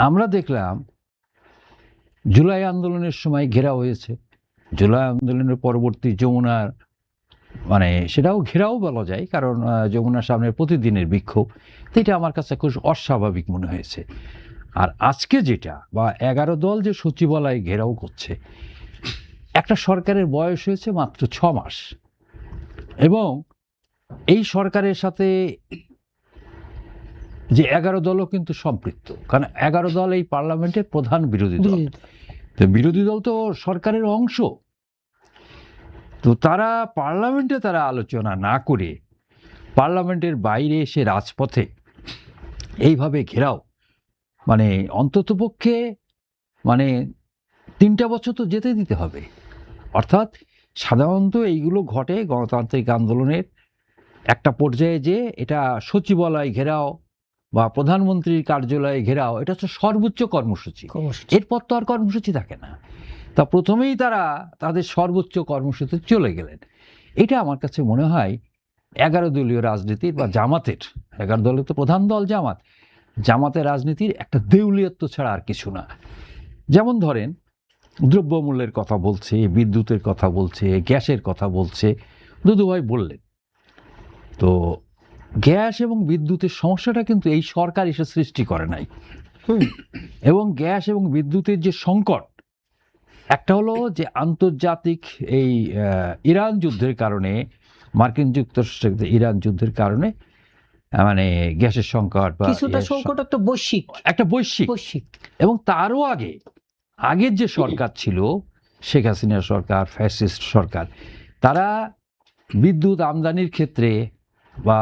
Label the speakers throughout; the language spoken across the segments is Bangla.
Speaker 1: আমরা দেখলাম জুলাই আন্দোলনের সময় ঘেরাও হয়েছে, জুলাই আন্দোলনের পরবর্তী যমুনার সেটাও ঘেরাও বলা যায়, কারণ যমুনার সামনে প্রতিদিনের বিক্ষোভ, তো এটা আমার কাছে খুব অস্বাভাবিক মনে হয়েছে। আর আজকে যেটা বা 11 দল যে সচিবালয় ঘেরাও করছে, একটা সরকারের বয়স হয়েছে মাত্র 6 মাস, এবং এই সরকারের সাথে যে 11 দলও কিন্তু সম্পৃক্ত, কারণ 11 দল এই পার্লামেন্টের প্রধান বিরোধী দল। তো বিরোধী দল তো সরকারের অংশ, তো তারা পার্লামেন্টে তারা আলোচনা না করে পার্লামেন্টের বাইরে এসে রাজপথে এইভাবে ঘেরাও, অন্ততপক্ষে 3টা বছর তো যেতে দিতে হবে। অর্থাৎ সাধারণত এইগুলো ঘটে গণতান্ত্রিক আন্দোলনের একটা পর্যায়ে, যে এটা সচিবালয় ঘেরাও বা প্রধানমন্ত্রীর কার্যালয়ে ঘেরাও, এটা হচ্ছে সর্বোচ্চ কর্মসূচি। এরপর তো আর কর্মসূচি থাকে না। তা প্রথমেই তারা তাদের সর্বোচ্চ কর্মসূচিতে চলে গেলেন। এটা আমার কাছে মনে হয় 11 দলীয় রাজনীতির বা জামাতের, 11 দলের তো প্রধান দল জামাত, জামাতের রাজনীতির একটা দেউলিয়ত্ব ছাড়া আর কিছু না। যেমন ধরেন, দ্রব্যমূল্যের কথা বলছে, বিদ্যুতের কথা বলছে, গ্যাসের কথা বলছে, দুদুভাই বললেন। তো গ্যাস এবং বিদ্যুতের সমস্যাটা কিন্তু এই সরকার এসে সৃষ্টি করে নাই। এবং গ্যাস এবং বিদ্যুতের যে সংকট, একটা হলো যে আন্তর্জাতিক এই ইরান যুদ্ধের কারণে, মার্কিন যুক্তরাষ্ট্রের ইরান যুদ্ধের কারণে গ্যাসের সংকট বা
Speaker 2: কিছুটা সংকট একটা বৈশ্বিক,
Speaker 1: এবং তারও আগের যে সরকার ছিল, শেখ হাসিনার সরকার, ফ্যাসিস্ট সরকার, তারা বিদ্যুৎ আমদানির ক্ষেত্রে বা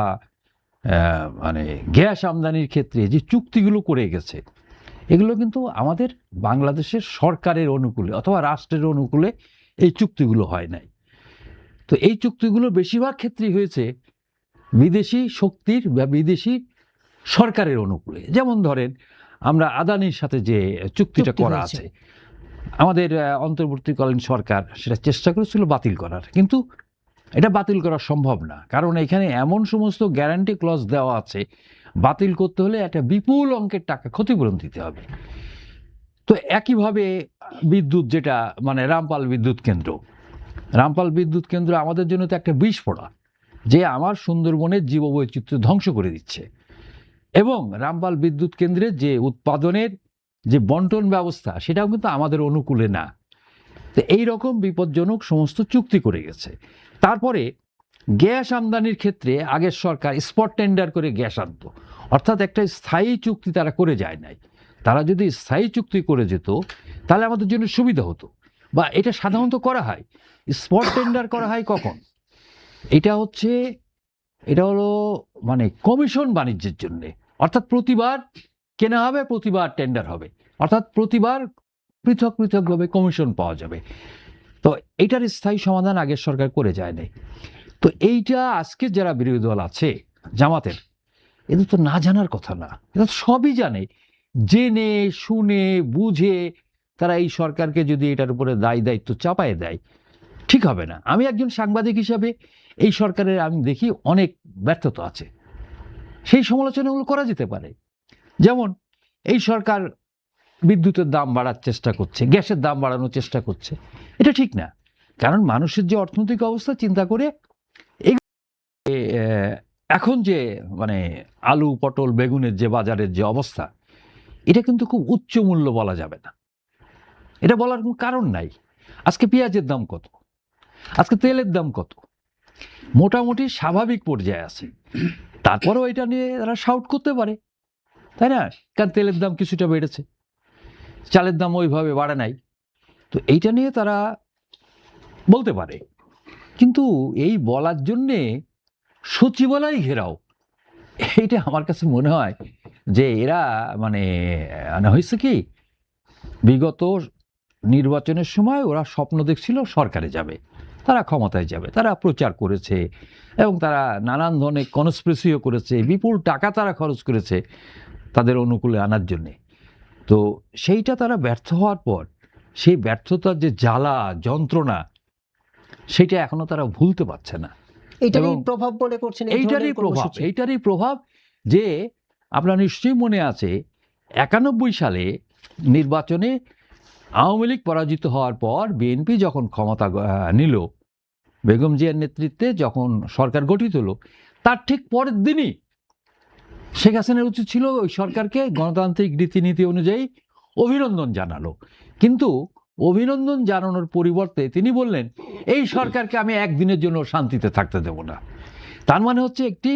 Speaker 1: গ্যাস আমদানির ক্ষেত্রে যে চুক্তিগুলো করে গেছে, এগুলো কিন্তু আমাদের বাংলাদেশের সরকারের অনুকূলে অথবা রাষ্ট্রের অনুকূলে এই চুক্তিগুলো হয় নাই। তো এই চুক্তিগুলো বেশিরভাগ ক্ষেত্রেই হয়েছে বিদেশি শক্তির বা বিদেশি সরকারের অনুকূলে। যেমন ধরেন, আমরা আদানির সাথে যে চুক্তিটা করা আছে, আমাদের অন্তর্বর্তীকালীন সরকার সেটা চেষ্টা করেছিল বাতিল করার, কিন্তু এটা বাতিল করা সম্ভব না, কারণ এখানে এমন সমস্ত গ্যারান্টি ক্লজ দেওয়া আছে, বাতিল করতে হলে একটা বিপুল অঙ্কের টাকা ক্ষতিপূরণ দিতে হবে। তো একইভাবে বিদ্যুৎ, যেটা রামপাল বিদ্যুৎ কেন্দ্র আমাদের জন্য তো একটা বিস্ফোরণ, যে আমার সুন্দরবনের জীববৈচিত্র্য ধ্বংস করে দিচ্ছে। এবং রামপাল বিদ্যুৎ কেন্দ্রের যে উৎপাদনের যে বন্টন ব্যবস্থা, সেটাও কিন্তু আমাদের অনুকূলে না। তো এইরকম বিপজ্জনক সমস্ত চুক্তি করে গেছে। তারপরে গ্যাস আমদানির ক্ষেত্রে আগের সরকার স্পট টেন্ডার করে গ্যাস আনতো, অর্থাৎ একটা স্থায়ী চুক্তি তারা করে যায় নাই। তারা যদি স্থায়ী চুক্তি করে যেত তাহলে আমাদের জন্য সুবিধা হতো, বা এটা সাধারণত করা হয়। স্পট টেন্ডার করা হয় কখন? এটা হলো কমিশন বাণিজ্যের জন্যে, অর্থাৎ প্রতিবার কেনা হবে, প্রতিবার টেন্ডার হবে, অর্থাৎ প্রতিবার পৃথক পৃথকভাবে কমিশন পাওয়া যাবে। তো এটার স্থায়ী সমাধান আগের সরকার করে যায় নাই। তো এইটা আজকে যারা বিরোধী দল আছে জামাতের, এদের তো না জানার কথা না, এরা তো সবই জানে, জেনে শুনে বুঝে তারা এই সরকারকে যদি এটার উপরে দায়িত্ব চাপায় দেয়, ঠিক হবে না। আমি একজন সাংবাদিক হিসাবে এই সরকারের আমি দেখি অনেক ব্যর্থতা আছে, সেই সমালোচনাগুলো করা যেতে পারে। যেমন এই সরকার বিদ্যুতের দাম বাড়ার চেষ্টা করছে, গ্যাসের দাম বাড়ানোর চেষ্টা করছে, এটা ঠিক না। কারণ মানুষের যে অর্থনৈতিক অবস্থা চিন্তা করে, এখন যে আলু, পটল, বেগুনের যে বাজারের যে অবস্থা, এটা কিন্তু খুব উচ্চ মূল্য বলা যাবে না, এটা বলার কোনো কারণ নাই। আজকে পেঁয়াজের দাম কত, আজকে তেলের দাম কত, মোটামুটি স্বাভাবিক পর্যায়ে আছে। তারপরেও এটা নিয়ে তারা শাউট করতে পারে, তাই না? কারণ তেলের দাম কিছুটা বেড়েছে, চালের দাম ওইভাবে বাড়ে নাই, তো এইটা নিয়ে তারা বলতে পারে। কিন্তু এই বলার জন্যে সচিবালয় ঘেরাও, এইটা আমার কাছে মনে হয় যে এরা হয়েছে কি, বিগত নির্বাচনের সময় ওরা স্বপ্ন দেখছিল সরকারে যাবে, তারা ক্ষমতায় যাবে, তারা প্রচার করেছে এবং তারা নানান ধরনের কনস্পিরেসিও করেছে, বিপুল টাকা তারা খরচ করেছে তাদের অনুকূলে আনার জন্যে। তো সেইটা তারা ব্যর্থ হওয়ার পর সেই ব্যর্থতার যে জ্বালা যন্ত্রণা, সেটা এখনো তারা ভুলতে পারছে না। এইটারই প্রভাব যে আপনার নিশ্চয়ই মনে আছে 91 সালে নির্বাচনে আওয়ামী লীগ পরাজিত হওয়ার পর বিএনপি যখন ক্ষমতা নিল, বেগম জিয়ার নেতৃত্বে যখন সরকার গঠিত হলো, তার ঠিক পরের দিনই শেখ হাসিনার উচিত ছিল ওই সরকারকে গণতান্ত্রিক রীতিনীতি অনুযায়ী অভিনন্দন জানালো। কিন্তু অভিনন্দন জানানোর পরিবর্তে তিনি বললেন, এই সরকারকে আমি একদিনের জন্য শান্তিতে থাকতে দেব না। তার মানে হচ্ছে একটি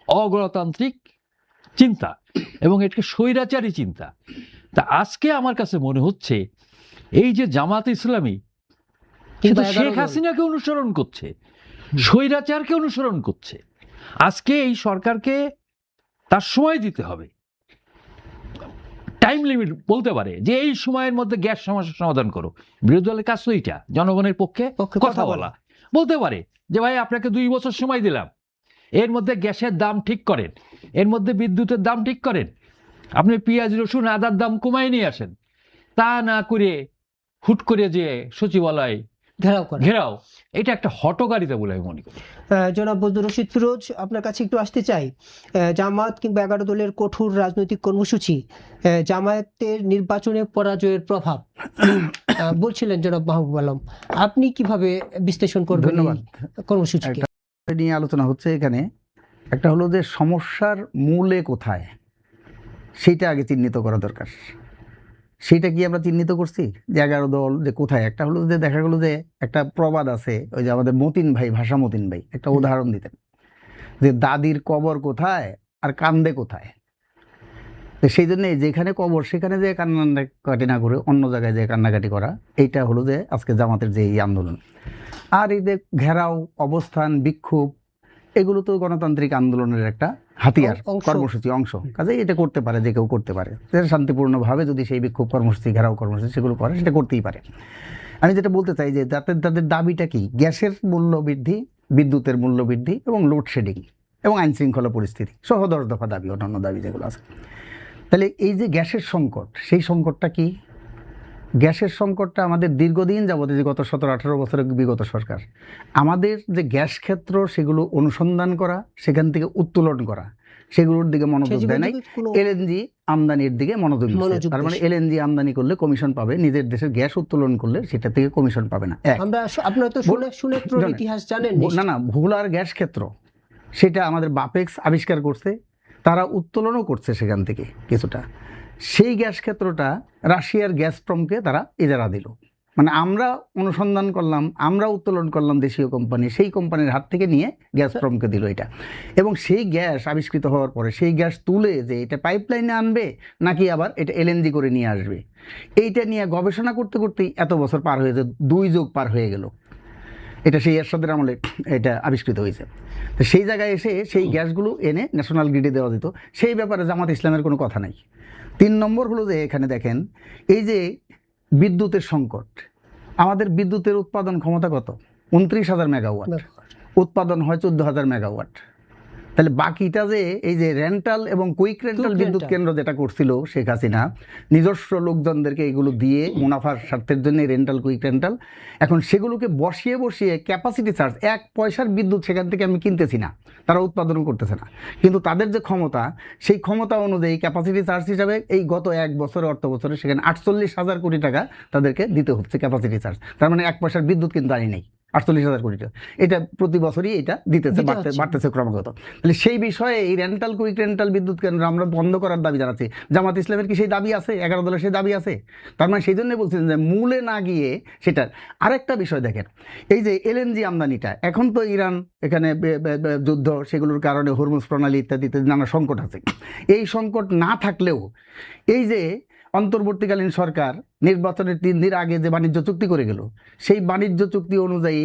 Speaker 1: অগণতান্ত্রিক চিন্তা এবং একটি স্বৈরাচারী চিন্তা। তা আজকে আমার কাছে মনে হচ্ছে এই যে জামাত ইসলামী কিন্তু শেখ হাসিনাকে অনুসরণ করছে, স্বৈরাচারকে অনুসরণ করছে। আজকে এই সরকারকে তার সময় দিতে হবে, টাইম লিমিট বলতে পারে যে এই সময়ের মধ্যে গ্যাস সমস্যার সমাধান করো। বিরোধী দলের কাজ তো এইটা, জনগণের পক্ষে কথা বলা। বলতে পারে যে ভাই আপনাকে 2 বছর সময় দিলাম, এর মধ্যে গ্যাসের দাম ঠিক করেন, এর মধ্যে বিদ্যুতের দাম ঠিক করেন, আপনি পেঁয়াজ রসুন আদার দাম কমায় নিয়ে আসেন। তা না করে হুট করে যে সচিবালয় ঘেরাও, এটা একটা হটকারিতা বলে আমি মনে করি।
Speaker 2: জনাব বজলুর রশিদ ফিরোজ, আপনার কাছে একটু আসতে চাই। জামাত কিংবা 11 দলের কঠোর রাজনৈতিক কর্মসূচি, জামায়াতের নির্বাচনে পরাজয়ের প্রভাব বলছিলেন জনাব মাহবুব আলম, আপনি কিভাবে বিশ্লেষণ করবেন কর্মসূচিকে?
Speaker 3: নিয়ে আলোচনা হচ্ছে এখানে। একটা হলো যে সমস্যার মূলে কোথায়, সেইটা আগে চিহ্নিত করা দরকার। সেটা কি আমরা চিহ্নিত করছি যে 11 দল যে কোথায়? একটা হলো যে দেখা গেল যে একটা প্রবাদ আছে, ওই যে আমাদের মতিন ভাই, ভাষা মতিন ভাই একটা উদাহরণ দিতেন যে দাদির কবর কোথায় আর কান্দে কোথায়। তো সেই জন্য যেখানে কবর সেখানে যে কান্নাকাটি না করে অন্য জায়গায় যে কান্নাকাটি করা, এইটা হলো যে আজকে জামাতের যে এই আন্দোলন। আর এই যে ঘেরাও, অবস্থান, বিক্ষোভ, এগুলো তো গণতান্ত্রিক আন্দোলনের একটা হাতিয়ার, কর্মসূচি অংশ। কাজে এটা করতে পারে, যে কেউ করতে পারে, শান্তিপূর্ণভাবে যদি সেই বিক্ষোভ কর্মসূচি, ঘেরাও কর্মসূচি সেগুলো করে, সেটা করতেই পারে। আমি যেটা বলতে চাই যে তাদের দাবিটা কি? গ্যাসের মূল্য বৃদ্ধি, বিদ্যুতের মূল্য বৃদ্ধি এবং লোডশেডিং এবং আইন শৃঙ্খলা পরিস্থিতি সহ 10 দফা দাবি, অন্যান্য দাবি যেগুলো আছে। তাহলে এই যে গ্যাসের সংকট, সেই সংকটটা কি? গ্যাসের সংকটটা আমাদের দীর্ঘদিন যাবত, যে গত 17-18 বছরের বিগত সরকার, আমাদের যে গ্যাস ক্ষেত্র সেগুলো অনুসন্ধান করা, সেখান থেকে উত্তোলন করা, সেগুলোর দিকে মনোযোগ দেয় নাই। এলএনজি আমদানির দিকে মনোযোগ দিচ্ছে। তার মানে এলএনজি আমদানি করলে কমিশন পাবে, নিজের দেশের গ্যাস উত্তোলন করলে সেটা থেকে কমিশন পাবে না।
Speaker 2: আপনারা তো ইতিহাস জানেন
Speaker 3: না, ভোলার গ্যাস ক্ষেত্র সেটা আমাদের বাপেক্স আবিষ্কার করছে, তারা উত্তোলনও করছে সেখান থেকে কিছুটা। সেই গ্যাস ক্ষেত্রটা রাশিয়ার গ্যাসপ্রমকে তারা ইজারা দিল। মানে আমরা অনুসন্ধান করলাম, আমরা উত্তোলন করলাম দেশীয় কোম্পানি, সেই কোম্পানির হাত থেকে নিয়ে গ্যাসপ্রমকে দিল এটা। এবং সেই গ্যাস আবিষ্কৃত হওয়ার পরে সেই গ্যাস তুলে যে এটা পাইপলাইনে আনবে নাকি আবার এটা এলএনজি করে নিয়ে আসবে, এইটা নিয়ে গবেষণা করতে করতেই এত বছর পার হয়ে যায়, 2 যুগ পার হয়ে গেল। এটা সেই এরশাদের আমলে এটা আবিষ্কৃত হয়েছে। তো সেই জায়গায় এসে সেই গ্যাসগুলো এনে ন্যাশনাল গ্রিডে দেওয়া যেত, সেই ব্যাপারে জামাত ইসলামের কোনো কথা নাই। 3 নম্বর হলো যে এখানে দেখেন এই যে বিদ্যুতের সংকট, আমাদের বিদ্যুতের উৎপাদন ক্ষমতা কত? 29,000 মেগাওয়াট, উৎপাদন হয় 14,000 মেগাওয়াট। তাহলে বাকিটা যে এই যে রেন্টাল এবং কুইক রেন্টাল বিদ্যুৎ কেন্দ্র যেটা করছিল শেখ হাসিনা, নিজস্ব লোকজনদেরকে এগুলো দিয়ে মুনাফার স্বার্থের জন্য রেন্টাল, কুইক রেন্টাল, এখন সেগুলোকে বসিয়ে বসিয়ে ক্যাপাসিটি চার্জ, 1 পয়সার বিদ্যুৎ সেখান থেকে আমি কিনতেছি না, তারা উৎপাদনও করতেছে না, কিন্তু তাদের যে ক্ষমতা, সেই ক্ষমতা অনুযায়ী ক্যাপাসিটি চার্জ হিসাবে এই গত 1 বছরে, অর্থ বছরে সেখানে 48,000 কোটি টাকা তাদেরকে দিতে হচ্ছে ক্যাপাসিটি চার্জ। তার মানে 1 পয়সার বিদ্যুৎ কিন্তু আনি নেই, 48,000 কোটি টাকা। এটা প্রতি বছরই এটা দিতেছে, বাড়তেছে ক্রমাগত। তাহলে সেই বিষয়ে এই রেন্টাল, কুইক রেন্টাল বিদ্যুৎ কেন্দ্র আমরা বন্ধ করার দাবি জানাচ্ছি। জামাত ইসলামের কি সেই দাবি আছে? 11 দলের সেই দাবি আছে? তার মানে সেই জন্যই বলছেন যে মূলে না গিয়ে সেটার আরেকটা বিষয় দেখেন, এই যে এলএনজি আমদানিটা, এখন তো ইরান এখানে যুদ্ধ, সেগুলোর কারণে হরমুজ প্রণালী ইত্যাদিতে নানা সংকট আছে। এই সংকট না থাকলেও এই যে অন্তর্বর্তীকালীন সরকার নির্বাচনের 3 দিন আগে যে বাণিজ্য চুক্তি করে গেল, সেই বাণিজ্য চুক্তি অনুযায়ী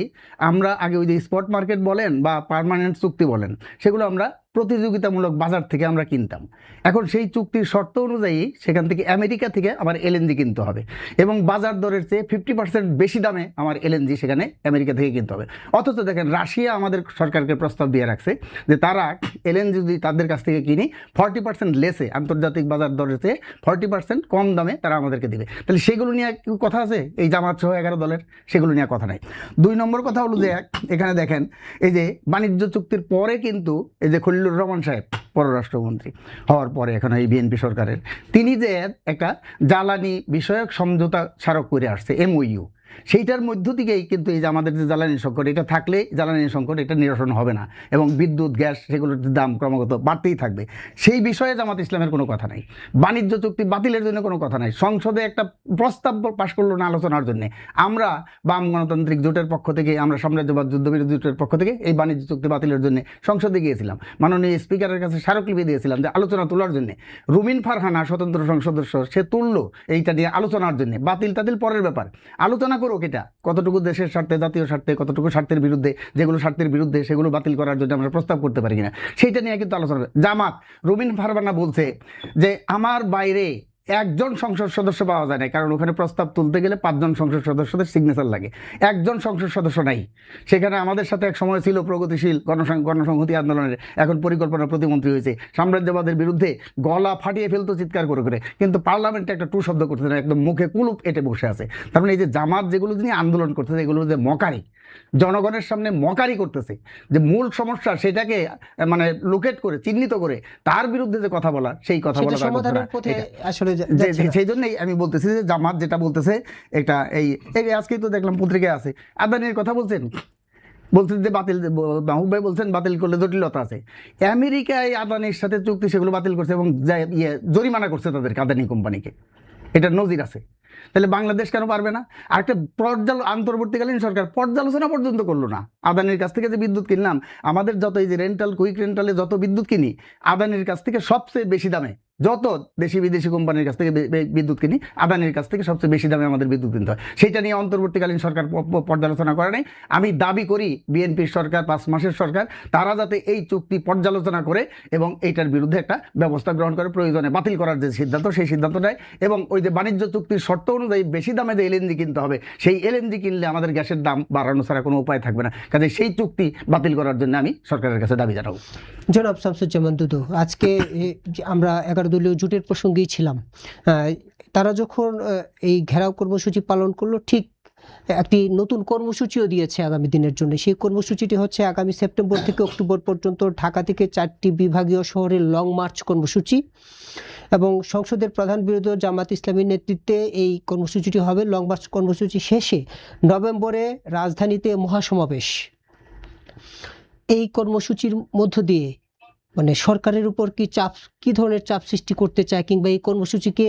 Speaker 3: আমরা আগে ওই যে স্পট মার্কেট বলেন বা পার্মানেন্ট চুক্তি বলেন, সেগুলো আমরা প্রতিযোগিতামূলক বাজার থেকে আমরা কিনতাম। এখন সেই চুক্তির শর্ত অনুযায়ী সেখান থেকে আমেরিকা থেকে আবার এলএনজি কিনতে হবে এবং বাজার দরের চেয়ে 50% বেশি দামে আমার এলএনজি সেখানে আমেরিকা থেকে কিনতে হবে। অথচ দেখেন রাশিয়া আমাদের সরকারকে প্রস্তাব দিয়ে রাখছে যে তারা এলএনজি যদি তাদের কাছ থেকে কিনি 40% লেসে, আন্তর্জাতিক বাজার দরের চেয়ে 40% কম দামে তারা আমাদেরকে দেবে। তাহলে সেগুলো নিয়ে কথা আছে এই জামাত সহ 11 দলের, সেগুলো নিয়ে কথা নাই। 2 নম্বর কথা হলো যে এখানে দেখেন এই যে বাণিজ্য চুক্তির পরে কিন্তু এই যে খলিলুর রহমান সাহেব পররাষ্ট্রমন্ত্রী হওয়ার পরে এখন এই বিএনপি সরকারের, তিনি যে একটা জ্বালানি বিষয়ক সমঝোতা স্মারক করে আসছে MOU, সেইটার মধ্য থেকেই কিন্তু এই যে আমাদের যে জ্বালানি সংকট, এটা থাকলে জ্বালানি সংকট এটা নিরসন হবে না এবং বিদ্যুৎ গ্যাস সেগুলোর দাম ক্রমাগত বাড়তেই থাকবে। সেই বিষয়ে জামাত ইসলামের কোনো কথা নাই, বাণিজ্য চুক্তি বাতিলের জন্য কোনো কথা নাই। সংসদে একটা প্রস্তাব পাশ করলো না আলোচনার জন্য, আমরা বাম গণতান্ত্রিক জোটের পক্ষ থেকে, আমরা সাম্রাজ্যবাদ যুদ্ধবিরোধী জোটের পক্ষ থেকে এই বাণিজ্য চুক্তি বাতিলের জন্য সংসদে গিয়েছিলাম, মাননীয় স্পিকারের কাছে স্মারকলিপি দিয়েছিলাম যে আলোচনা তোলার জন্য। রুমিন ফারহানা স্বতন্ত্র সংসদ সদস্য, সে তুললো এইটা নিয়ে আলোচনার জন্য। বাতিল টাতিল পরের ব্যাপার, আলোচনা করুক এটা কতটুকু দেশের স্বার্থে, জাতীয় স্বার্থে, কতটুকু স্বার্থের বিরুদ্ধে, যেগুলো স্বার্থের বিরুদ্ধে সেগুলো বাতিল করার জন্য আমরা প্রস্তাব করতে পারি কিনা সেইটা নিয়ে কিন্তু আলোচনা। জামাত রুমিন ফারহানা বলছে যে আমার বাইরে একজন সংসদ সদস্য পাওয়া যায় না, কারণ ওখানে প্রস্তাব তুলতে গেলে 5 জন সংসদ সদস্যদের সিগনেচার লাগে, একজন সংসদ সদস্য নাই সেখানে। আমাদের সাথে এক সময় ছিল প্রগতিশীল গণসংহতি আন্দোলনের, এখন পরিকল্পনা প্রতিমন্ত্রী হয়েছে, সাম্রাজ্যবাদের বিরুদ্ধে গলা ফাটিয়ে ফেলতো চিৎকার করে করে, কিন্তু পার্লামেন্টে একটা টু শব্দ করতেছে না, একদম মুখে কুলুপ এঁটে বসে আছে। তার মানে এই যে জামাত যেগুলো নিয়ে আন্দোলন করতেছে এগুলো যে মকারি, জনগণের সামনে মকারি করতেছে, যে মূল সমস্যা সেটাকে মানে লোকেট করে চিহ্নিত করে তার বিরুদ্ধে যে কথা বলা, সেই কথা বলা
Speaker 2: সমাধানের পথে আসলে
Speaker 3: সেই জন্যই আমি বলতেছি যে জামাত যেটা বলতেছে এটা এই আজকেই তো দেখলাম পত্রিকায় আছে, আদানির কথা বলছেন যে বাতিল, মাহবুব ভাই বলছেন বাতিল করলে জটিলতা আছে। আমেরিকায় আদানির সাথে চুক্তি সেগুলো বাতিল করছে এবং জরিমানা করছে তাদেরকে, আদানি কোম্পানিকে, এটার নজির আছে। তাহলে বাংলাদেশ কেন পারবে না? আর একটা অন্তর্বর্তীকালীন সরকার পর্যালোচনা পর্যন্ত করলো না। আদানির কাছ থেকে যে বিদ্যুৎ কিনলাম, আমাদের যত এই যে রেন্টাল, কুইক রেন্টালে যত বিদ্যুৎ কিনি, আদানির কাছ থেকে সবচেয়ে বেশি দামে, যত দেশি বিদেশি কোম্পানির কাছ থেকে বিদ্যুৎ কিনি, আদানির কাছ থেকে সবচেয়ে বেশি দামে আমাদের বিদ্যুৎ কিনতে হয়। সেটা নিয়ে অন্তর্বর্তীকালীন সরকার পর্যালোচনা করে নাই। আমি দাবি করি বিএনপির সরকার, 5 মাসের সরকার, তারা যাতে এই চুক্তি পর্যালোচনা করে এবং এইটার বিরুদ্ধে একটা ব্যবস্থা গ্রহণ করে, প্রয়োজনে বাতিল করার যে সিদ্ধান্ত, সেই সিদ্ধান্ত নেয়। এবং ওই যে বাণিজ্য চুক্তির শর্ত অনুযায়ী বেশি দামে যে এলএনজি কিনতে হবে, সেই এলএনজি কিনলে আমাদের গ্যাসের দাম বাড়ানো ছাড়া কোনো উপায় থাকবে না। কাজে সেই চুক্তি বাতিল করার জন্য আমি সরকারের কাছে দাবি জানাবো।
Speaker 2: জনাব শামসুজ্জামান দুদু, আজকে আমরা 11 দলীয় জোটের প্রসঙ্গেই ছিলাম। তারা যখন এই ঘেরাও কর্মসূচি পালন করলো, ঠিক একটি নতুন কর্মসূচিও দিয়েছে আগামী দিনের জন্য। সেই কর্মসূচিটি হচ্ছে আগামী সেপ্টেম্বর থেকে অক্টোবর পর্যন্ত ঢাকা থেকে 4টি বিভাগীয় শহরে লং মার্চ কর্মসূচি, এবং সংসদের প্রধান বিরোধী দল জামাত ইসলামীর নেতৃত্বে এই কর্মসূচিটি হবে। লং মার্চ কর্মসূচি শেষে নভেম্বরে রাজধানীতে মহাসমাবেশ। এই কর্মসূচির মধ্য দিয়ে মানে সরকারের উপর কি ধরনের চাপ সৃষ্টি করতে চায়, কিংবা এই কর্মসূচিকে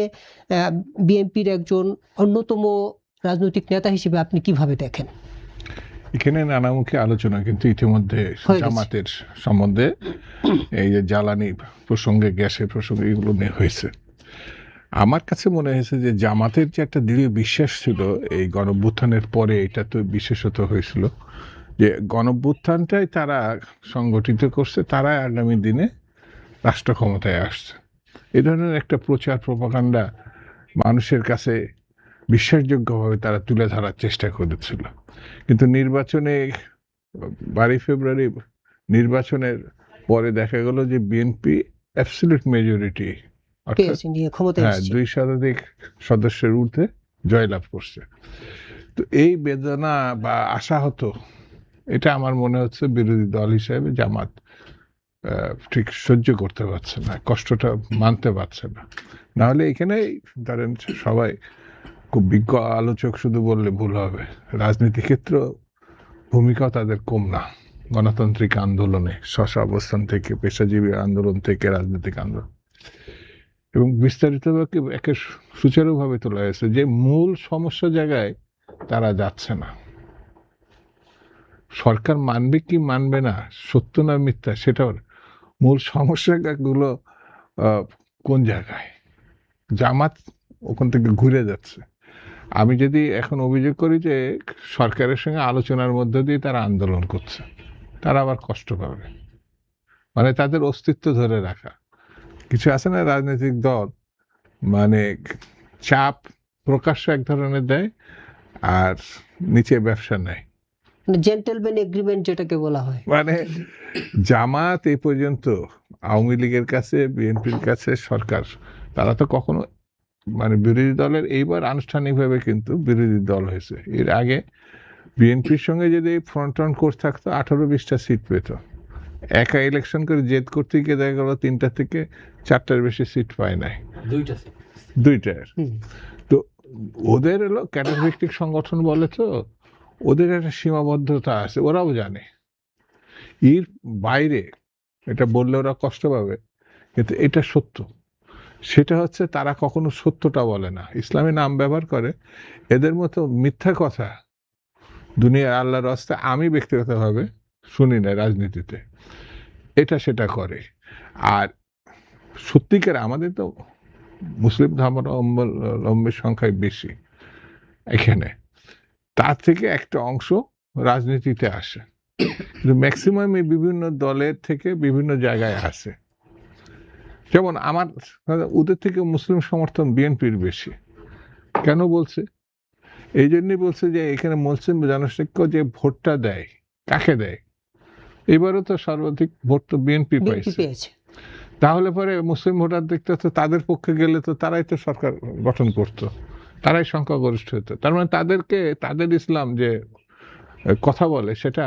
Speaker 2: বিএনপির একজন অন্যতম রাজনৈতিক নেতা হিসেবে আপনি কিভাবে দেখেন?
Speaker 4: এখানে নানামুখী আলোচনা কিন্তু ইতিমধ্যে জামাতের সম্বন্ধে, এই যে জ্বালানি প্রসঙ্গে, গ্যাসের প্রসঙ্গে, এগুলো নিয়ে হয়েছে। আমার কাছে মনে হয়েছে যে জামাতের যে একটা দৃঢ় বিশ্বাস ছিল এই গণঅভ্যুত্থানের পরে, এটা তো বিশেষত হয়েছিল যে গণঅভ্যুত্থানটাই তারা সংগঠিত করছে, তারা আগামী দিনে রাষ্ট্র ক্ষমতায় আসছে। এ ধরনের একটা প্রচার প্রপাগান্ডা মানুষের কাছে বিশ্বাসযোগ্যভাবে তারা তুলে ধরার চেষ্টা করেছিল। কিন্তু নির্বাচনে 12 ফেব্রুয়ারি নির্বাচনের পরে দেখা গেল যে বিএনপি অ্যাবসলিউট মেজরিটি, অর্থাৎ 2 শতাধিক সদস্যের ঊর্ধ্বে জয়লাভ করছে। তো এই বেদনা বা আশাহত, এটা আমার মনে হচ্ছে বিরোধী দল হিসেবে জামাত ঠিক সহ্য করতে পারছে না, কষ্টটা মানতে পারছে না। নাহলে এখানে ধরেন সবাই খুব বিজ্ঞ আলোচক শুধু বললে ভুল হবে, রাজনীতি ক্ষেত্র ভূমিকাও তাদের কম না। গণতান্ত্রিক আন্দোলনে স্ব অবস্থান থেকে, পেশাজীবী আন্দোলন থেকে রাজনৈতিক আন্দোলন, এবং বিস্তারিতভাবে একে সুচারুভাবে তোলা হয়েছে যে মূল সমস্যা জায়গায় তারা যাচ্ছে না। সরকার মানবে কি মানবে না, সত্য না মিথ্যা, সেটাও মূল সমস্যাগুলো কোন জায়গায়, জামাত ওখান থেকে ঘুরে যাচ্ছে। আমি যদি এখন অভিযোগ করি যে সরকারের সঙ্গে আলোচনার মধ্য দিয়ে তারা আন্দোলন করছে, তারা আবার কষ্ট পাবে। মানে তাদের অস্তিত্ব ধরে রাখা। কিছু আছে না রাজনৈতিক দল, মানে চাপ প্রকাশ্য এক ধরনের দেয় আর নিচে ব্যবসা নেয়,
Speaker 2: জেন্টলম্যান এগ্রিমেন্ট যেটাকে বলা হয়।
Speaker 4: মানে জামাত এই পর্যন্ত আওয়ামী লীগের কাছে, বিএনপির কাছে, সরকার, তারা তো কখনো মানে বিরোধী দলের এইবার আনুষ্ঠানিকভাবে কিন্তু বিরোধী দল হয়েছে। এর আগে বিএনপির সঙ্গে যদি ফ্রন্ট অন কোর্স থাকতো 18-20টা সিট পেত, একা ইলেকশন করে জেদ করতে গিয়ে দেখা গেল 3টা থেকে 4টার বেশি সিট পায় নাই, 2টার। তো ওদের হলো ক্যাটাগরিস্টিক সংগঠন বলে, তো ওদের একটা সীমাবদ্ধতা আছে, ওরাও জানে এর বাইরে এটা বললে ওরা কষ্ট পাবে, কিন্তু এটা সত্য। সেটা হচ্ছে তারা কখনো সত্যটা বলে না, ইসলামী নাম ব্যবহার করে। এদের মতো মিথ্যা কথা দুনিয়ার আল্লাহর রাস্তা আমি ব্যক্তিগতভাবে শুনি না রাজনীতিতে, এটা সেটা করে। আর সত্যিকার আমাদের তো মুসলিম ধর্মাবলম্বীর সংখ্যায় বেশি এখানে, তার থেকে একটা অংশ রাজনীতিতে আসে, কিন্তু ম্যাক্সিমাম এই বিভিন্ন দলের থেকে বিভিন্ন জায়গায় আসে। যেমন আমার ওদের থেকে মুসলিম সমর্থন বিএনপির বেশি। কেন বলছে? এই জন্যই বলছে যে এখানে মুসলিম জনসংখ্যা যে ভোটটা দেয়, কাকে দেয়? এবারও তো সর্বাধিক ভোট তো বিএনপি পাইছে। তাহলে পরে মুসলিম ভোটার দেখতে তো তাদের পক্ষে গেলে তো তারাই তো সরকার গঠন করত, তারাই সংখ্যাগরিষ্ঠ হতো। তার মানে তাদেরকে, তাদের ইসলাম যে কথা বলে সেটা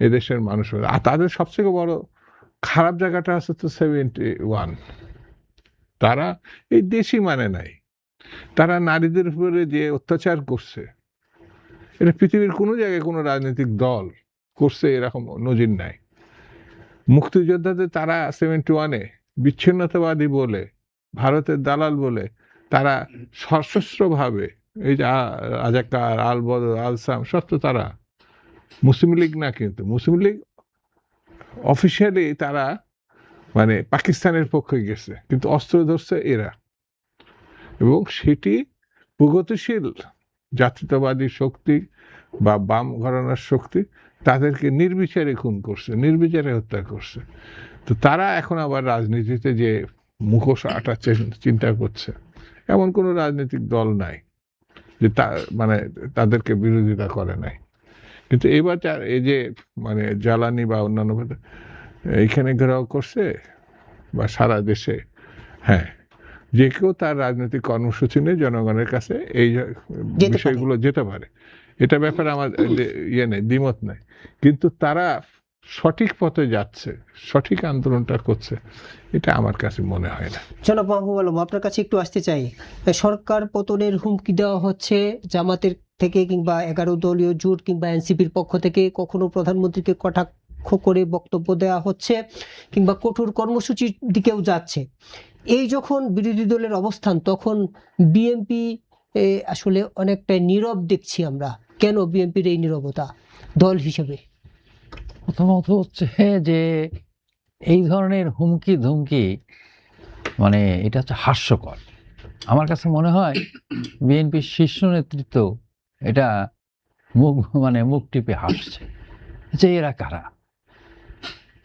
Speaker 4: এদেশের মানুষ। আর তাদের সবথেকে বড় খারাপ জায়গাটা আছে তো 71, তারা এই দেশই মানে নাই। তারা নারীদের উপরে যে অত্যাচার করছে, এটা পৃথিবীর কোনো জায়গায় কোনো রাজনৈতিক দল করছে এরকম নজির নাই। মুক্তিযোদ্ধাদের তারা 71-এ বিচ্ছিন্নতাবাদী বলে, ভারতের দালাল বলে তারা সশস্ত্রভাবে, এই যে রাজাকার, আল বদর, আলসাম, সব তো তারা মুসলিম লীগ না, কিন্তু মুসলিম লীগ অফিসিয়ালি তারা মানে পাকিস্তানের পক্ষে গেছে, কিন্তু অস্ত্র ধরছে এরা। এবং সেটি প্রগতিশীল জাতীয়তাবাদী শক্তি বা বাম ঘরানার শক্তি তাদেরকে নির্বিচারে খুন করছে, নির্বিচারে হত্যা করছে। তো তারা এখন আবার রাজনীতিতে যে মুখোশ আটার চিন্তা করছে, এমন কোনো রাজনৈতিক দল নাই যে মানে তাদেরকে বিরোধিতা করে নাই। কিন্তু এবার এই যে মানে জ্বালানি বা অন্যান্য এইখানে ঘেরাও করছে বা সারা দেশে, হ্যাঁ, যে কেউ তার রাজনৈতিক কর্মসূচি নিয়ে জনগণের কাছে এই বিষয়গুলো যেতে পারে, এটা ব্যাপারে আমার ইয়ে নেই, দ্বিমত নাই। কিন্তু তারা সঠিক পথে যাচ্ছে, সঠিক আন্দোলনটা করছে, এটা আমার কাছে মনে হয় না।
Speaker 2: জনাব মাহবুব আলম, আপনার কাছে একটু আসতে চাই। সরকার পতনের হুমকি দেওয়া হচ্ছে জামাতের থেকে কিংবা 11 দলীয় জোট কিংবা এনসিপির পক্ষ থেকে, কখনো প্রধানমন্ত্রীকে কটাক্ষ করে বক্তব্য দেওয়া হচ্ছে কিংবা কঠোর কর্মসূচির দিকেও যাচ্ছে। এই যখন বিরোধী দলের অবস্থান, তখন বিএনপি আসলে অনেকটা নীরব দেখছি আমরা। কেন বিএনপির এই নীরবতা দল হিসেবে?
Speaker 1: প্রথমত হচ্ছে যে এই ধরনের হুমকি ধুমকি মানে এটা হচ্ছে হাস্যকর। আমার কাছে মনে হয় বিএনপির শীর্ষ নেতৃত্ব এটা মুখ টিপে হাসছে যে এরা কারা।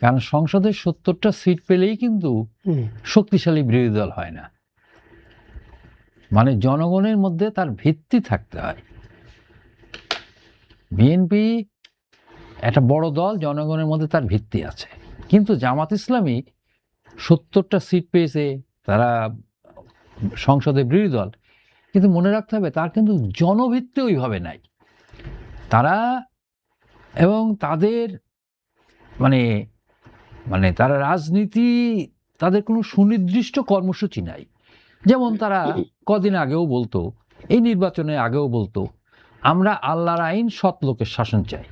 Speaker 1: কারণ সংসদের 70টা সিট পেলেই কিন্তু শক্তিশালী বিরোধী দল হয় না, মানে জনগণের মধ্যে তার ভিত্তি থাকতে হয়। বিএনপি একটা বড় দল, জনগণের মধ্যে তার ভিত্তি আছে। কিন্তু জামাত ইসলামী 70টা সিট পেয়েছে, তারা সংসদে বিরোধী দল, কিন্তু মনে রাখতে হবে তার কিন্তু জনভিত্তি ওইভাবে নাই। তারা এবং তাদের মানে মানে তারা রাজনীতি, তাদের কোনো সুনির্দিষ্ট কর্মসূচি নাই। যেমন তারা কদিন আগেও বলতো, এই নির্বাচনে আগেও বলতো, আমরা আল্লাহর আইন, সৎ লোকের শাসন চাই।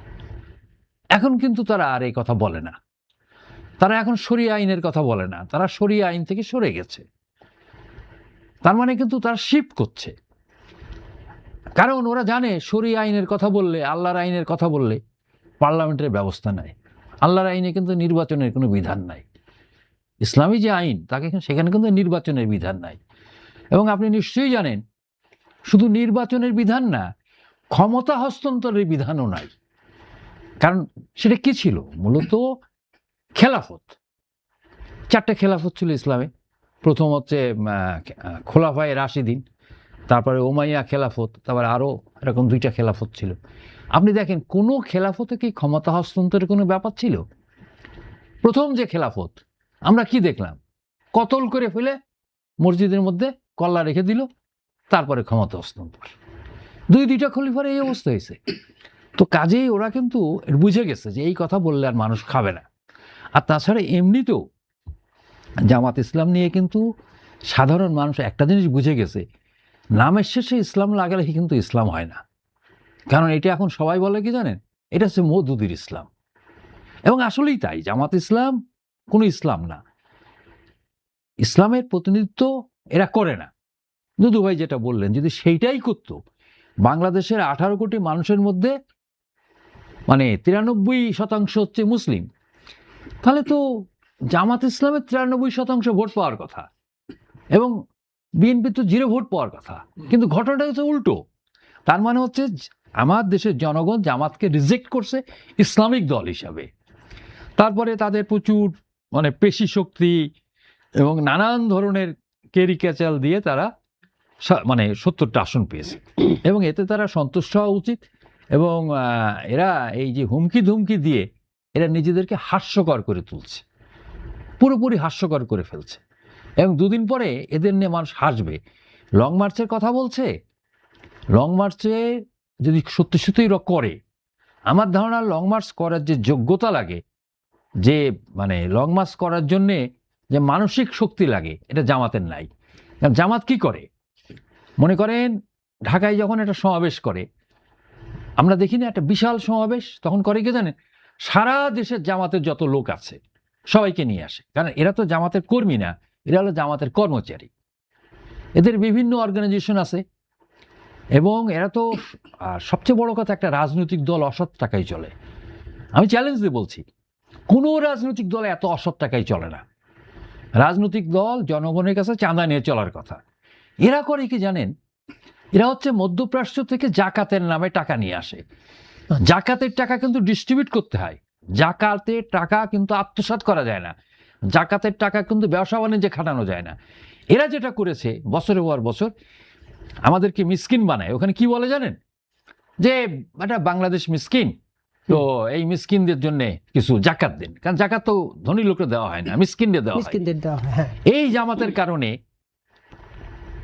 Speaker 1: এখন কিন্তু তারা আর এই কথা বলে না। তারা এখন শরিয়া আইনের কথা বলে না, তারা শরিয়া আইন থেকে সরে গেছে। তার মানে কিন্তু তারা শিফট করছে, কারণ ওরা জানে শরিয়া আইনের কথা বললে, আল্লাহর আইনের কথা বললে পার্লামেন্টের ব্যবস্থা নাই। আল্লাহর আইনে কিন্তু নির্বাচনের কোনো বিধান নাই। ইসলামী যে আইন, তাকে সেখানে কিন্তু নির্বাচনের বিধান নাই। এবং আপনি নিশ্চয়ই জানেন, শুধু নির্বাচনের বিধান না, ক্ষমতা হস্তান্তরের বিধানও নাই। কারণ সেটা কি ছিল? মূলত খেলাফত। 4টে খেলাফত ছিল ইসলামে। প্রথম হচ্ছে খোলাফায়ে রাশিদিন, তারপরে উমাইয়া খেলাফত, তারপরে আরও এরকম 2টা খেলাফত ছিল। আপনি দেখেন কোনো খেলাফতে কি ক্ষমতা হস্তান্তরের কোনো ব্যাপার ছিল? প্রথম যে খেলাফত, আমরা কি দেখলাম? কতল করে ফেলে মসজিদের মধ্যে কল্লা রেখে দিল, তারপরে ক্ষমতা হস্তান্তর। দুইটা খলিফার এই অবস্থা হয়েছে। তো কাজেই ওরা কিন্তু বুঝে গেছে যে এই কথা বললে আর মানুষ খাবে না। আর তাছাড়া এমনিতেও জামাত ইসলাম নিয়ে কিন্তু সাধারণ মানুষ একটা জিনিস বুঝে গেছে, নামের শেষে ইসলাম লাগালে কিন্তু ইসলাম হয় না। কারণ এটা এখন সবাই বলে কি জানেন, এটা হচ্ছে মওদুদির ইসলাম। এবং আসলেই তাই, জামাত ইসলাম কোনো ইসলাম না, ইসলামের প্রতিনিধিত্ব এরা করে না। দুদু ভাই যেটা বললেন, যদি সেইটাই করত, বাংলাদেশের 18 কোটি মানুষের মধ্যে মানে 93% হচ্ছে মুসলিম, তাহলে তো জামাত ইসলামের 93% ভোট পাওয়ার কথা এবং বিএনপি তো 0 ভোট পাওয়ার কথা। কিন্তু ঘটনাটা হচ্ছে উল্টো। তার মানে হচ্ছে আমার দেশের জনগণ জামাতকে রিজেক্ট করছে ইসলামিক দল হিসাবে। তারপরে তাদের প্রচুর মানে পেশি শক্তি এবং নানান ধরনের ক্যারিক্যাচার দিয়ে তারা মানে 70টা আসন পেয়েছে এবং এতে তারা সন্তুষ্ট হওয়া উচিত। এবং এরা এই যে হুমকি ধুমকি দিয়ে এরা নিজেদেরকে হাস্যকর করে তুলছে, পুরোপুরি হাস্যকর করে ফেলছে। এবং দুদিন পরে এদের নিয়ে মানুষ হাসবে। লং মার্চের কথা বলছে, লং মার্চে যদি সত্যি সত্যিই করে, আমার ধারণা লং মার্চ করার যে যোগ্যতা লাগে, যে মানে লং মার্চ করার জন্যে যে মানসিক শক্তি লাগে, এটা জামাতের নাই। কারণ জামাত কি করে, মনে করেন ঢাকায় যখন একটা সমাবেশ করে, আমরা দেখি না একটা বিশাল সমাবেশ, তখন করে কি জানেন, সারা দেশের জামাতের যত লোক আছে সবাইকে নিয়ে আসে। কারণ এরা তো জামাতের কর্মী না, এরা হলো জামাতের কর্মচারী, এদের বিভিন্ন অর্গানাইজেশন আছে এবং এরা তো সবচেয়ে বড় কথা, একটা রাজনৈতিক দল অসৎ টাকায় চলে। আমি চ্যালেঞ্জ দিয়ে বলছি, কোনো রাজনৈতিক দল এত অসৎ টাকায় চলে না। রাজনৈতিক দল জনগণের কাছে চাঁদা নিয়ে চলার কথা। এরা করে কি জানেন, এরা হচ্ছে মধ্যপ্রাচ্য থেকে জাকাতের নামে টাকা নিয়ে আসে। জাকাতের টাকা কিন্তু ডিস্ট্রিবিউট করতে হয়, জাকাতের টাকা কিন্তু আত্মসাৎ করা যায় না, জাকাতের টাকা কিন্তু ব্যবসা বাণিজ্যে খাটানো যায় না। এরা যেটা করেছে বছরের পর বছর আমাদেরকে মিসকিন বানায়। ওখানে কি বলে জানেন, যে এটা বাংলাদেশ মিসকিন, তো এই মিসকিনদের জন্য কিছু জাকাত দিন। কারণ জাকাত তো ধনী লোককে দেওয়া হয় না, মিসকিনদের দেওয়া হয়। এই জামাতেের কারণে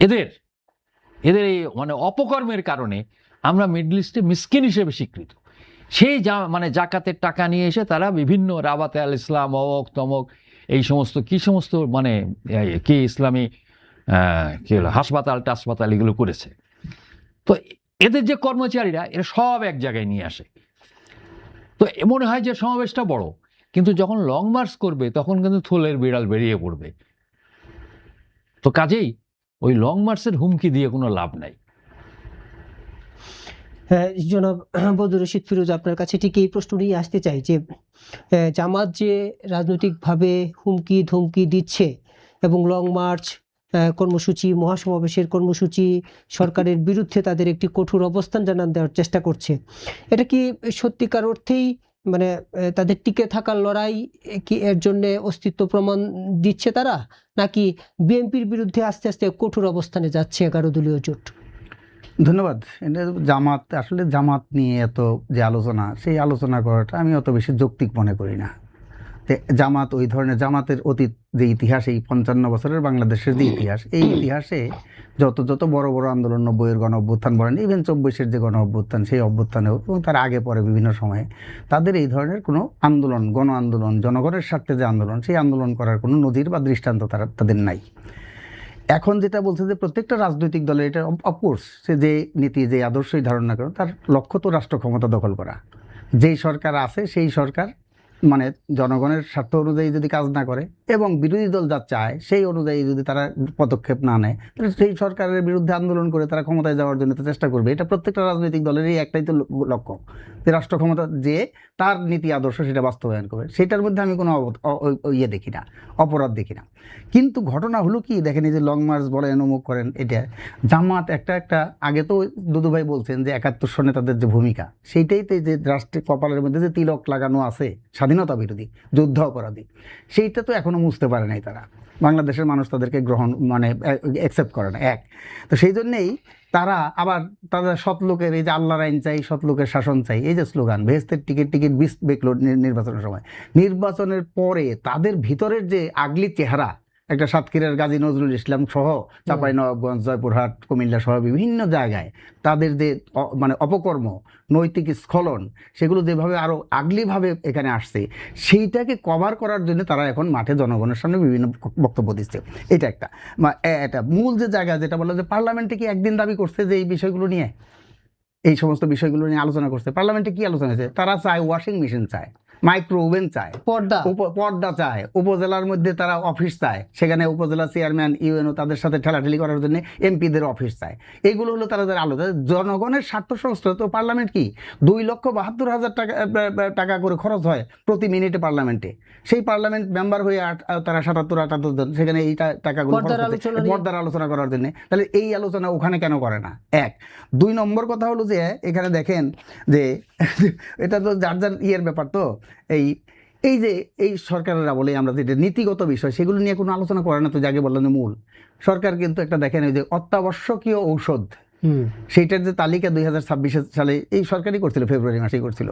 Speaker 1: এদের এই মানে অপকর্মের কারণে আমরা মিডল ইস্টে মিসকিন হিসেবে স্বীকৃত। সেই মানে জাকাতের টাকা নিয়ে এসে তারা বিভিন্ন রাবাতে আল ইসলাম, অমক তমক, এই সমস্ত কি সমস্ত মানে কি ইসলামী কি হলো হাসপাতাল টাসপাতাল এগুলো করেছে। তো এদের যে কর্মচারীরা এরা সব এক জায়গায় নিয়ে আসে। তো মনে হয় যে সমাবেশটা বড়, কিন্তু যখন লং মার্চ করবে তখন কিন্তু থলের বিড়াল বেরিয়ে পড়বে। তো কাজেই ওই লং মার্চের হুমকি দিয়ে কোনো লাভ নাই।
Speaker 2: জনাব বদরুল রশিদ ফিরোজ, আপনার কাছে ঠিক এই প্রশ্ন নিয়ে আসতে চাই যে জামাত যে রাজনৈতিকভাবে হুমকি ধমকি দিচ্ছে এবং লং মার্চ কর্মসূচি, মহাসমাবেশের কর্মসূচি, সরকারের বিরুদ্ধে তাদের একটি কঠোর অবস্থান জানান দেওয়ার চেষ্টা করছে, এটা কি সত্যিকার অর্থেই মানে তাদের টিকে থাকার লড়াই কি এর জন্য অস্তিত্ব প্রমাণ দিচ্ছে তারা, নাকি বিএনপির বিরুদ্ধে আস্তে আস্তে কঠোর অবস্থানে যাচ্ছে 11 দলীয় জোট?
Speaker 3: ধন্যবাদ। এটা জামাত, আসলে জামাত নিয়ে এত যে আলোচনা, সেই আলোচনা করাটা আমি অত বেশি যৌক্তিক মনে করি না। জামাত ওই ধরনের, জামাতের অতীত যে ইতিহাস, এই 55 বছরের বাংলাদেশের যে ইতিহাস, এই ইতিহাসে যত বড় বড় আন্দোলন, 90-এর গণ অভ্যুত্থান বলেন, ইভেন 24-এর যে গণ অভ্যুত্থান, সেই অভ্যুত্থানেও এবং তার আগে পরে বিভিন্ন সময়ে তাদের এই ধরনের কোনো আন্দোলন, গণ আন্দোলন, জনগণের স্বার্থে যে আন্দোলন, সেই আন্দোলন করার কোনো নজির বা দৃষ্টান্ত তাদের নাই। এখন যেটা বলছে যে প্রত্যেকটা রাজনৈতিক দলের, এটা অফকোর্স সে যে নীতি, যে আদর্শই ধারণা করে, তার লক্ষ্য তো রাষ্ট্র ক্ষমতা দখল করা। যেই সরকার আছে সেই সরকার মানে জনগণের স্বার্থ অনুযায়ী যদি কাজ না করে এবং বিরোধী দল যা চায় সেই অনুযায়ী যদি তারা পদক্ষেপ না নেয়, তাহলে সেই সরকারের বিরুদ্ধে আন্দোলন করে তারা ক্ষমতায় যাওয়ার জন্য তো চেষ্টা করবে। এটা প্রত্যেকটা রাজনৈতিক দলেরই একটাই তো লক্ষ্য, যে রাষ্ট্র ক্ষমতা যে তার নীতি আদর্শ সেটা বাস্তবায়ন করবে। সেটার মধ্যে আমি কোনো ইয়ে দেখি না, অপরাধ দেখি না। কিন্তু ঘটনা হলো কি, দেখেন এই যে লং মার্চ বলেন, অমুক করেন, এটা জামাত একটা আগে তো দুদুভাই বলছেন যে 71 সনে তাদের যে ভূমিকা, সেইটাই তো যে রাষ্ট্রের কপালের মধ্যে যে তিলক লাগানো আছে, স্বাধীনতা বিরোধী, যুদ্ধ অপরাধী, সেইটা তো এখনো মুছতে পারে নাই তারা। বাংলাদেশের মানুষ তাদেরকে গ্রহণ মানে অ্যাকসেপ্ট করে না। তো সেই জন্যেই তারা আবার তাদের সৎ লোকের, এই যে আল্লাহর আইন চাই, সৎ লোকের শাসন চাই, এই যে স্লোগান, বেহেস্তের টিকিট বেকলো নির্বাচনের সময়, নির্বাচনের পরে তাদের ভিতরের যে আগলি চেহারা একটা সাতক্ষীরার গাজী নজরুল ইসলাম সহ চাঁপাইনবাবগঞ্জ, জয়পুরহাট, কুমিল্লা সহ বিভিন্ন জায়গায় তাদের যে মানে অপকর্ম, নৈতিক স্খলন, সেগুলো যেভাবে আরও আগলিভাবে এখানে আসছে, সেইটাকে কভার করার জন্য তারা এখন মাঠে জনগণের সামনে বিভিন্ন বক্তব্য দিচ্ছে। এটা একটা এটা মূল যে জায়গা, যেটা বলা যে পার্লামেন্টে কি একদিন দাবি করছে যে এই বিষয়গুলো নিয়ে, এই সমস্ত বিষয়গুলো নিয়ে আলোচনা করছে। পার্লামেন্টে কি আলোচনা হয়েছে? তারা চায় ওয়াশিং মেশিন, চায় মাইক্রো ওভেন, চায় পর্দা চায়, উপজেলার মধ্যে তারা অফিস চায়, সেখানে উপজেলা চেয়ারম্যান, ইউএনও তাদের সাথে ঠেলাঠেলি করার জন্য এমপিদের অফিস চায়। এগুলো হলো তারা যারা আলোচনা। জনগণের স্বার্থ সংস্থা তো পার্লামেন্ট কি 2,72,000 টাকা করে খরচ হয় প্রতি মিনিটে পার্লামেন্টে। সেই পার্লামেন্ট মেম্বার হয়ে তারা 77-78 জন, সেখানে এই টাকাগুলো পর্দার আলোচনা করার জন্য। তাহলে এই আলোচনা ওখানে কেন করে না? 1 2 নম্বর কথা হলো যে এখানে দেখেন যে এটা তো যার যার ইয়ের ব্যাপার। তো এই যে এই সরকারেরা বলে আমরা যেটা নীতিগত বিষয়, সেগুলো নিয়ে কোনো আলোচনা করে না। তো যাকে বললাম যে মূল সরকার কিন্তু একটা দেখেন, ওই যে অত্যাবশ্যকীয় ঔষধ, সেইটার যে তালিকা 2026 সালে এই সরকারই করছিল, ফেব্রুয়ারি মাসেই করছিল।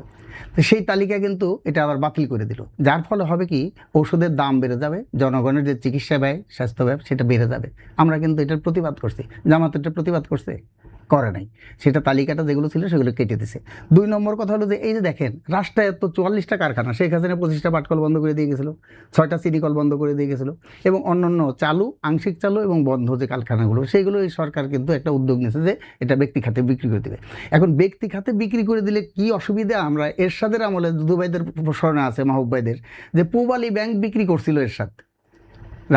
Speaker 3: তো সেই তালিকা কিন্তু এটা আবার বাতিল করে দিল, যার ফলে হবে কি ওষুধের দাম বেড়ে যাবে, জনগণের যে চিকিৎসা ব্যয়, স্বাস্থ্য ব্যয়, সেটা বেড়ে যাবে। আমরা কিন্তু এটার প্রতিবাদ করছি, জামাত এটার প্রতিবাদ করছে, করে নাই। সেটা তালিকাটা যেগুলো ছিল সেগুলো কেটে দিছে। 2 নম্বর কথা হলো যে এই যে দেখেন রাষ্ট্রায়ত্ত তো 44টা কারখানা, শেখ হাসিনা 25টা পাটকল বন্ধ করে দিয়ে গেছিলো, 6টা চিনিকল বন্ধ করে দিয়ে গেছিলো, এবং অন্যান্য চালু, আংশিক চালু এবং বন্ধ যে কারখানাগুলো, সেইগুলো এই সরকার কিন্তু একটা উদ্যোগ নিয়েছে যে এটা ব্যক্তি খাতে বিক্রি করে দেবে। এখন ব্যক্তি খাতে বিক্রি করে দিলে কি অসুবিধা? আমরা এরশাদের আমলে দুবাইদের প্রসারণা আছে, মাহবুব ভাইদের, যে পূবালী ব্যাংক বিক্রি করছিল এরশাদ,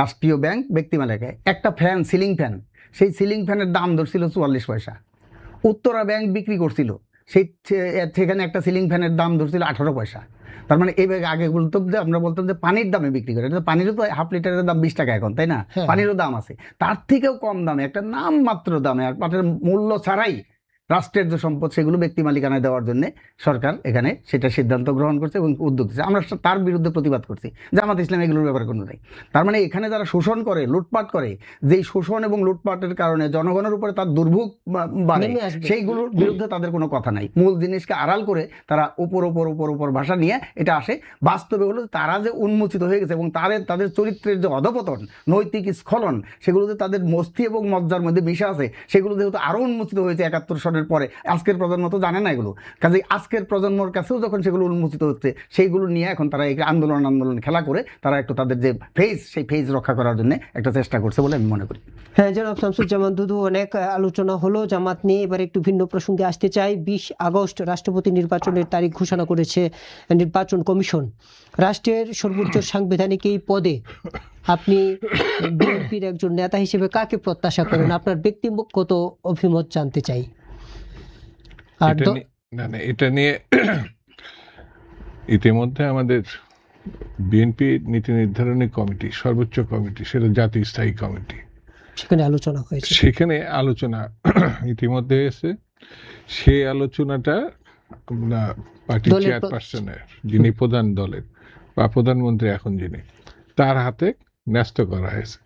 Speaker 3: রাষ্ট্রীয় ব্যাংক ব্যক্তি মালিকায়, একটা ফ্যান, সিলিং ফ্যান, সেই সিলিং ফ্যানের দাম ধরছিল 44 পয়সা। উত্তরা ব্যাংক বিক্রি করছিল, সেখানে একটা সিলিং ফ্যানের দাম ধরছিল 18 পয়সা। তার মানে এই ব্যাগ আগে বলতাম যে আমরা বলতাম যে পানির দামে বিক্রি করে, পানিরও তো হাফ লিটারের দাম 20 টাকা এখন, তাই না? পানিরও দাম আছে, তার থেকেও কম দামে, একটা নামমাত্র দামে, আর পাটের মূল্য ছাড়াই রাষ্ট্রের যে সম্পদ সেগুলো ব্যক্তি মালিকানায় দেওয়ার জন্য সরকার এখানে সেটা সিদ্ধান্ত গ্রহণ করছে এবং উদ্যোগ দিচ্ছে। আমরা তার বিরুদ্ধে প্রতিবাদ করছি, জামাত ইসলাম এগুলোর ব্যাপারে কোনো নেই। তার মানে এখানে যারা শোষণ করে, লুটপাট করে, যেই শোষণ এবং লুটপাটের কারণে জনগণের উপরে তার দুর্ভোগ বাড়ে, সেইগুলোর বিরুদ্ধে তাদের কোনো কথা নাই। মূল জিনিসকে আড়াল করে তারা উপর ভাষা নিয়ে এটা আসে। বাস্তবে হলো তারা যে উন্মোচিত হয়ে গেছে এবং তাদের চরিত্রের যে অধপতন, নৈতিক স্খলন, সেগুলো যে তাদের মস্তি এবং মজ্জার মধ্যে মিশে আছে, সেগুলো যেহেতু আরও উন্মোচিত হয়েছে 71 সনের পরে, আজকের প্রজন্ম তো জানে না এগুলো। কাজে আজকের প্রজন্মর কাছেও যখন সেগুলো উন্মোচিত হচ্ছে, সেইগুলো নিয়ে এখন তারা এই আন্দোলন খেলা করে তারা একটু তাদের যে ফেজ, সেই ফেজ রক্ষা করার জন্য একটা চেষ্টা করছে বলে আমি মনে করি।
Speaker 2: হ্যাঁ, জনাব শামসুজ্জামান দুদু, অনেক আলোচনা হলো জামাত নিয়ে। এবার একটু ভিন্ন প্রসঙ্গে আসতে চাই। 20 আগস্ট রাষ্ট্রপতি নির্বাচনের তারিখ ঘোষণা করেছে নির্বাচন কমিশন। রাষ্ট্রের সর্বোচ্চ সাংবিধানিক এই পদে আপনি বিএনপির একজন নেতা হিসেবে কাকে প্রত্যাশা করেন? আপনার ব্যক্তিগত অভিমত জানতে চাই। আর
Speaker 4: এটা নিয়ে ইতিমধ্যে আমাদের বিএনপি নীতি নির্ধারণী কমিটি, সর্বোচ্চ কমিটি, সেটা জাতীয় স্থায়ী কমিটি,
Speaker 2: সেখানে আলোচনা হয়েছে।
Speaker 4: সেখানে আলোচনা ইতিমধ্যে হয়েছে। সেই আলোচনাটা পার্টি চেয়ারপারসনের, যিনি প্রধান দলের বা প্রধানমন্ত্রী এখন যিনি, তার হাতে ন্যস্ত করা হয়েছে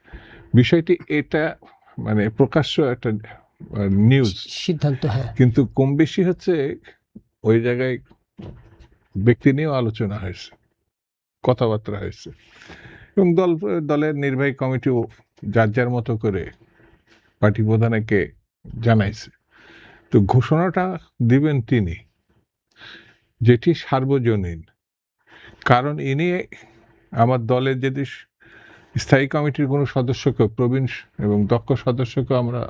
Speaker 4: বিষয়টি। এটা মানে প্রকাশ্য একটা নিউজ
Speaker 2: সিদ্ধান্ত, হ্যাঁ,
Speaker 4: কিন্তু কম বেশি হচ্ছে ওই জায়গায় ব্যক্তি নিয়েও আলোচনা হয়েছে, কথাবার্তা হয়েছে, এবং দলের নির্বাহী কমিটিও যার যার মতো করে পার্টি প্রধানকে জানাইছে। তো ঘোষণাটা দিবেন তিনি, যেটি সার্বজনীন। কারণ ইনি আমার দলের যদি স্থায়ী কমিটির কোনো সদস্যকে, প্রবীণ এবং দক্ষ সদস্যকে আমরা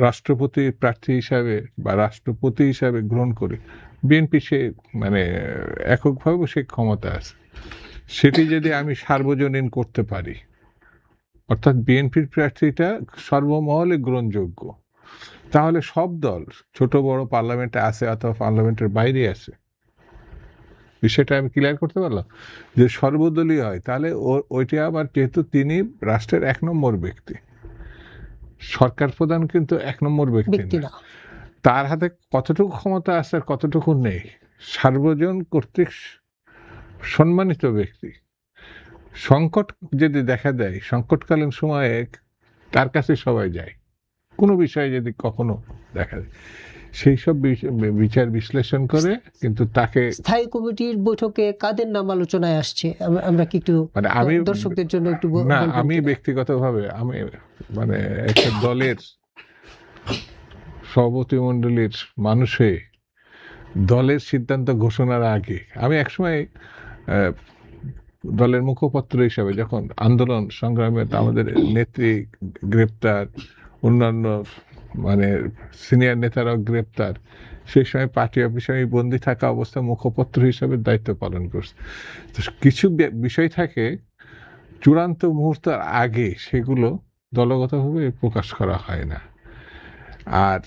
Speaker 4: রাষ্ট্রপতি প্রার্থী হিসাবে বা রাষ্ট্রপতি হিসাবে গ্রহণ করি, বিএনপি সে মানে এককভাবে সে ক্ষমতা আছে, সেটি যদি আমি সার্বজনীন করতে পারি, অর্থাৎ বিএনপির প্রার্থীটা সর্বমহলে গ্রহণযোগ্য, তাহলে সব দল ছোট বড় পার্লামেন্টে আছে অথবা পার্লামেন্টের বাইরে আছে, বিষয়টা আমি ক্লিয়ার করতে পারলাম, যে সর্বদলীয় হয়, তাহলে ওইটা আবার যেহেতু তিনি রাষ্ট্রের 1 নম্বর ব্যক্তি, সরকার প্রধান কিন্তু 1 নম্বর ব্যক্তি না, তার হাতে কতটুকু ক্ষমতা আছে আর কতটুকু নেই, সার্বজন কর্তৃক সম্মানিত ব্যক্তি। সংকট যদি দেখা দেয়, সংকটকালীন সময়ে তার কাছে সবাই যায়, কোনো বিষয়ে যদি কখনো দেখা যায়, সেই সব বিচার বিশ্লেষণ করে কিন্তু তাকে
Speaker 2: স্থায়ী কমিটির বৈঠকে কাদের নাম আলোচনায় আসছে আমরা কি একটু
Speaker 4: মানে আমি
Speaker 2: দর্শকদের জন্য একটু
Speaker 4: না
Speaker 2: বলবেন
Speaker 4: আমি
Speaker 2: কিনা?
Speaker 4: ব্যক্তিগতভাবে আমি মানে একটা দলের সভাপতিমণ্ডলীর মানুষ হয়ে দলের সিদ্ধান্ত ঘোষণার আগে আমি একসময় দলের মুখপত্র হিসাবে যখন আন্দোলন সংগ্রামে আমাদের নেত্রী গ্রেপ্তার, অন্যান্য মানে সিনিয়র নেতারাও গ্রেপ্তার, সেই সময় পার্টি অফিসে আমি বন্দী থাকা অবস্থায় মুখপত্র হিসাবে দায়িত্ব পালন করছি। তো কিছু বিষয় থাকে চূড়ান্ত মুহূর্তের আগে সেগুলো দলগতভাবে প্রকাশ করা হয় না, আর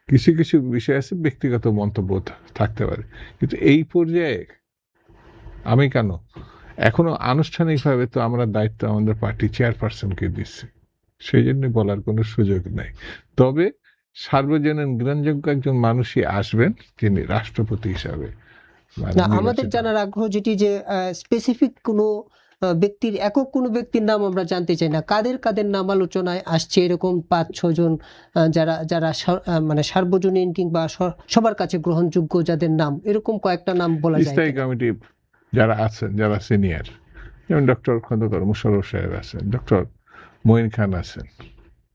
Speaker 4: কিছু কিছু বিষয় আছে ব্যক্তিগত মন্তব্য থাকতে পারে, কিন্তু এই পর্যায়ে আমি কেন এখনো আনুষ্ঠানিকভাবে তো আমরা দায়িত্ব আমাদের পার্টি চেয়ারপারসনকে দিচ্ছি, সেই জন্য বলার কোনো সুযোগ নাই। তবে সার্বজনীন গ্রহণযোগ্য একজন মানুষই আসবেন যিনি রাষ্ট্রপতি হিসাবে
Speaker 2: না, আমাদের জানার আগ্রহ যেটি যে স্পেসিফিক কোনো ব্যক্তির একক কোনো ব্যক্তির নাম আমরা জানতে চাই না, কাদের কাদের নাম আলোচনায় আসছে এরকম 5-6 জন যারা যারা মানে সার্বজনীন কিংবা সবার কাছে গ্রহণযোগ্য যাদের নাম, এরকম কয়েকটা নাম বলা যায়
Speaker 4: স্থায়ী
Speaker 2: কিনা?
Speaker 4: কমিটি যারা আছেন, যারা সিনিয়র, যেমন ডক্টর খন্দকার মোশাররফ সাহেব আছেন, ডক্টর মঈন খান আছেন,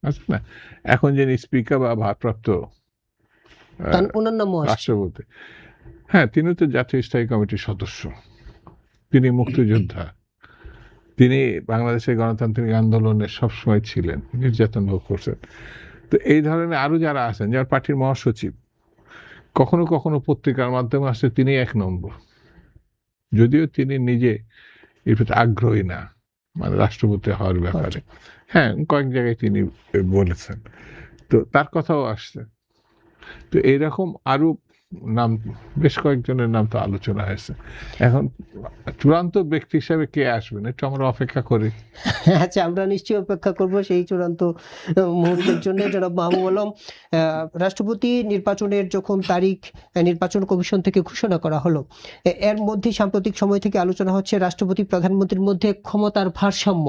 Speaker 4: আছে না, এখন যিনি স্পিকার বা ভারপ্রাপ্ত
Speaker 2: ওনার নামও আসছে।
Speaker 4: রাষ্ট্রপতি, হ্যাঁ তিনি তো জাতীয় স্থায়ী কমিটির সদস্য, তিনি মুক্তিযোদ্ধা, তিনি বাংলাদেশের গণতান্ত্রিক আন্দোলনে সবসময় ছিলেন, নির্যাতন ভোগ করছেন। তো এই ধরনের আরো যারা আছেন, যার পার্টির মহাসচিব, কখনো কখনো পত্রিকার মাধ্যমে আসছে তিনি 1 নম্বর, যদিও তিনি নিজে এর প্রতি আগ্রহী না, মানে রাষ্ট্রপতি হওয়ার ব্যাপারে। হ্যাঁ, কয়েক জায়গায় তিনি বলেছেন, তো তার কথাও আসছে। তো এইরকম আরো নাম, বেশ কয়েকজনের নাম তো আলোচনা হয়েছে। এখন চূড়ান্ত ব্যক্তি হিসাবে কে আসবেন একটু আমরা অপেক্ষা করি।
Speaker 2: আচ্ছা, আমরা নিশ্চয়ই অপেক্ষা করব সেই চূড়ান্ত মুহূর্তের জন্য। জনাব মাহবুব আলম, রাষ্ট্রপতি নির্বাচনের যখন তারিখ নির্বাচন কমিশন থেকে ঘোষণা করা হলো, এর মধ্যে সাম্প্রতিক সময় থেকে আলোচনা হচ্ছে রাষ্ট্রপতি প্রধানমন্ত্রীর মধ্যে ক্ষমতার ভারসাম্য,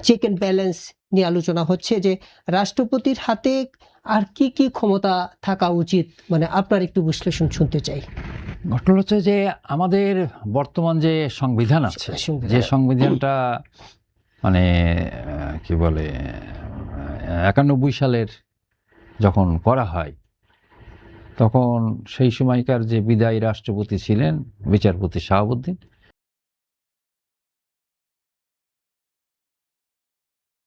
Speaker 2: চেক অ্যান্ড ব্যালেন্স নিয়ে আলোচনা হচ্ছে, যে রাষ্ট্রপতির হাতে আর কি কি ক্ষমতা থাকা উচিত, মানে আপনার একটু বিশ্লেষণ শুনতে চাই।
Speaker 1: ঘটনা হচ্ছে যে আমাদের বর্তমান যে সংবিধান আছে, যে সংবিধানটা মানে কি বলে 91 সালের যখন করা হয়, তখন সেই সময়কার যে বিদায়ী রাষ্ট্রপতি ছিলেন বিচারপতি শাহাবুদ্দিন,